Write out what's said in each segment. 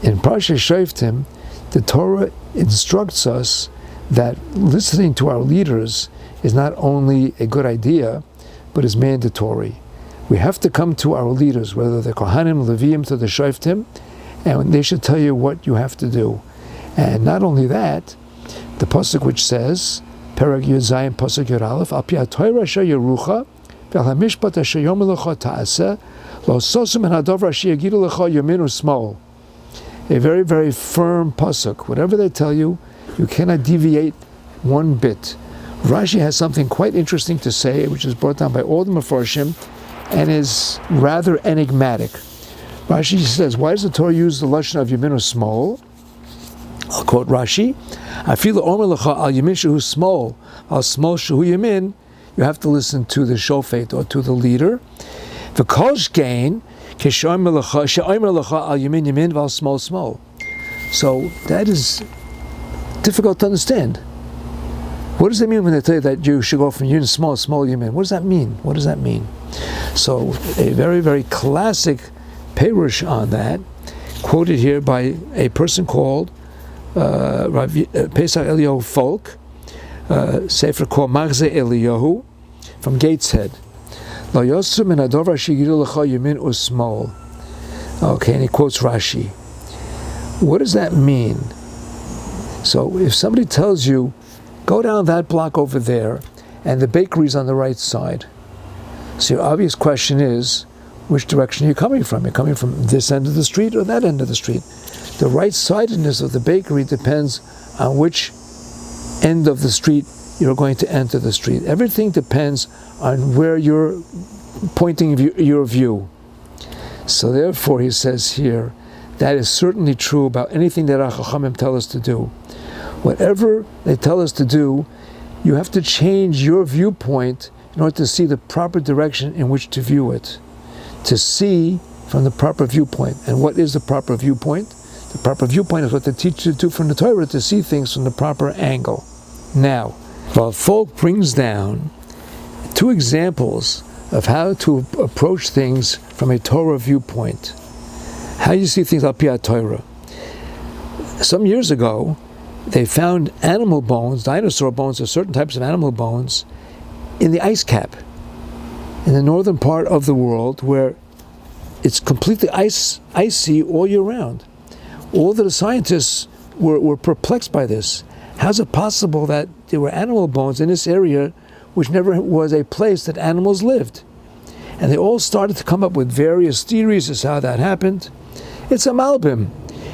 In Parshas Shoftim, the Torah instructs us that listening to our leaders is not only a good idea, but is mandatory. We have to come to our leaders, whether they're Kohanim, Leviim, to the Shoftim, and they should tell you what you have to do. And not only that, the pasuk which says, Perek Yud Zayin pasuk Yud Aleph, Al pi haTorah asher yerucha, ve'al hamishpat asher yomer lecha ta'aseh, lo sosum en hadavar asher yagidu lecha yamin u'smol. A very, very firm pasuk. Whatever they tell you, you cannot deviate one bit. Rashi has something quite interesting to say, which is brought down by all the Mefarshim, and is rather enigmatic. Rashi says, why does the Torah use the lashon of yamin u'smol? I'll quote Rashi, Afilu omer lecha al yamin shehu smol, al smol shehu yamin, you have to listen to the shofet, or to the leader. V'kol shkein, she'omer lecha al yamin yamin, v'al smol smol. So that is difficult to understand. What does it mean when they tell you that you should go from yamin small, small yamin? What does that mean? What does that mean? So a very, very classic perush on that, quoted here by a person called Pesach Eliyahu Folk, Sefer called Magze Eliyahu, from Gateshead. Lo yosu min hadovar shegidu lecha yamin u'smol. Okay, and he quotes Rashi. What does that mean? So if somebody tells you, go down that block over there, and the bakery's on the right side. So your obvious question is, which direction are you coming from? You're coming from this end of the street or that end of the street? The right-sidedness of the bakery depends on which end of the street you're going to enter the street. Everything depends on where you're pointing your view. So therefore, he says here, that is certainly true about anything that our Chachamim tell us to do. Whatever they tell us to do, you have to change your viewpoint in order to see the proper direction in which to view it. To see from the proper viewpoint. And what is the proper viewpoint? The proper viewpoint is what they teach you to do from the Torah, to see things from the proper angle. Now, while Folk brings down two examples of how to approach things from a Torah viewpoint, how you see things al pi haTorah. Some years ago, they found animal bones, dinosaur bones, or certain types of animal bones, in the ice cap in the northern part of the world, where it's completely icy all year round. All the scientists were perplexed by this. How's it possible that there were animal bones in this area which never was a place that animals lived? And they all started to come up with various theories as to how that happened. It's a malbim.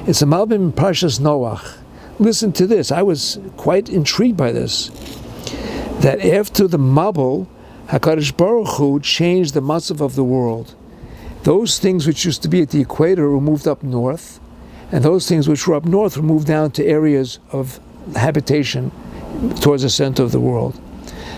It's a malbim in Parshas Noach. Listen to this. I was quite intrigued by this. That after the Mabul, HaKadosh Baruch Hu changed the matzav of the world. Those things which used to be at the equator were moved up north, and those things which were up north were moved down to areas of habitation towards the center of the world.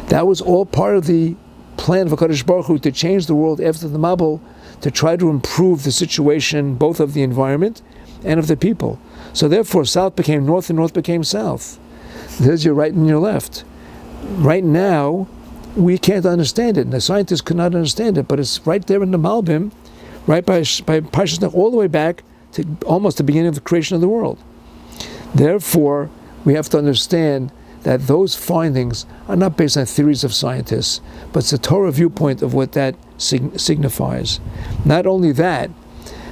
That was all part of the plan of HaKadosh Baruch Hu to change the world after the Mabul, to try to improve the situation both of the environment and of the people. So therefore, south became north and north became south. There's your right and your left. Right now, we can't understand it, and the scientists could not understand it, but it's right there in the Malbim, right by Parshas Noach, all the way back to almost the beginning of the creation of the world. Therefore, we have to understand that those findings are not based on theories of scientists, but it's the Torah viewpoint of what that signifies. Not only that,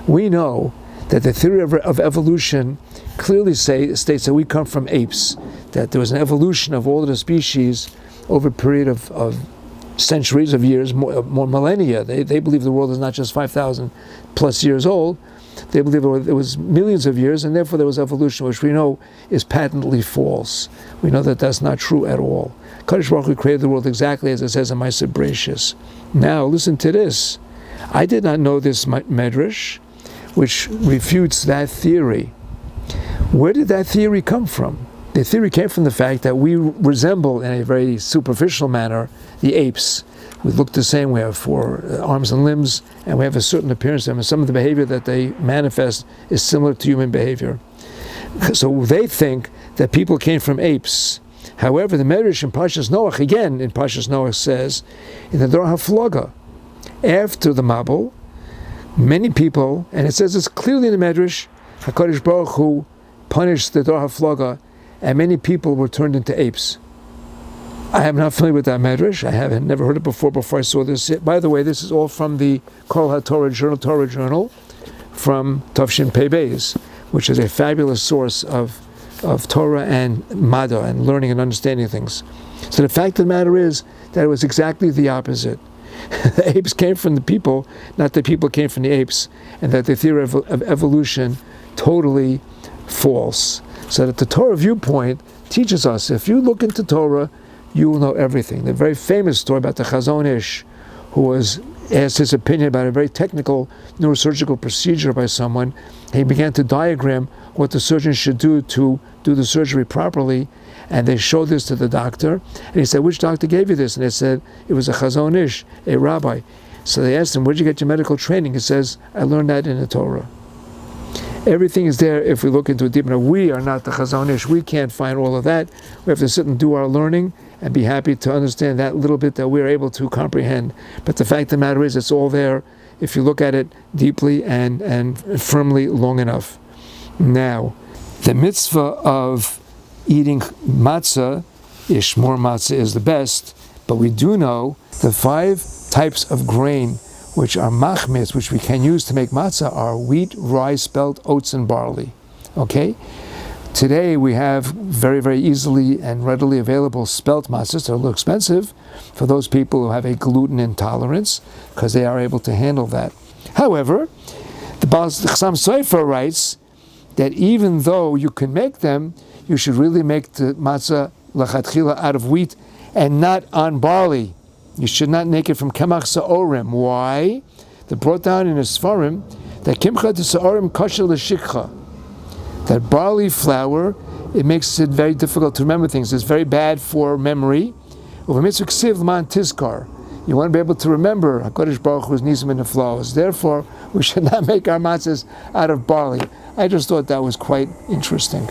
we know that the theory of evolution clearly states that we come from apes, that there was an evolution of all of the species over a period of centuries of years, more millennia. They believe the world is not just 5,000 plus years old. They believe it was millions of years, and therefore there was evolution, which we know is patently false. We know that that's not true at all. Kadosh Baruch Hu created the world exactly as it says in Ma'aseh Bereshis. Now, listen to this. I did not know this medrash, which refutes that theory. Where did that theory come from? The theory came from the fact that we resemble, in a very superficial manner, the apes. We look the same. We have 4 arms and limbs, and we have a certain appearance to them, and some of the behavior that they manifest is similar to human behavior. So they think that people came from apes. However, the Medrash in Parshas Noach, again in Parshas Noach, says, in the Dor HaFloga, after the Mabul, many people, and it says this clearly in the Medrash, HaKadosh Baruch Hu punished the Dor HaFlaga, and many people were turned into apes. I am not familiar with that medrash. I haven't never heard it before I saw this. By the way, this is all from the Kol HaTorah Torah Journal from Tavshin Pei Beis, which is a fabulous source of Torah and Mada and learning and understanding things. So the fact of the matter is that it was exactly the opposite. The apes came from the people, not the people came from the apes, and that the theory of evolution totally false. So that the Torah viewpoint teaches us, if you look into Torah, you will know everything. The very famous story about the Chazon Ish, who was asked his opinion about a very technical neurosurgical procedure by someone. He began to diagram what the surgeon should do to do the surgery properly, and they showed this to the doctor, and he said, which doctor gave you this? And they said, it was a Chazon Ish, a rabbi. So they asked him, where'd you get your medical training? He says, I learned that in the Torah. Everything is there if we look into it deeper. Now, we are not the Chazon Ish. We can't find all of that. We have to sit and do our learning and be happy to understand that little bit that we're able to comprehend. But the fact of the matter is, it's all there if you look at it deeply and firmly long enough. Now, the mitzvah of eating matzah, ishmor matzah is the best, but we do know the 5 types of grain which are machmis, which we can use to make matzah, are wheat, rye, spelt, oats, and barley. Okay? Today we have very, very easily and readily available spelt matzahs. They're a little expensive for those people who have a gluten intolerance, because they are able to handle that. However, the Chassam Sofer writes that even though you can make them, you should really make the matzah lachatchila out of wheat and not on barley. You should not make it from kemach sa'orim. Why? They brought down in a Sfarim that kimcha to sa'orim kosher l'shikcha. That barley flour, it makes it very difficult to remember things. It's very bad for memory. You want to be able to remember HaKadosh Baruch Hu's nisim and neflaos. Therefore, we should not make our matzahs out of barley. I just thought that was quite interesting.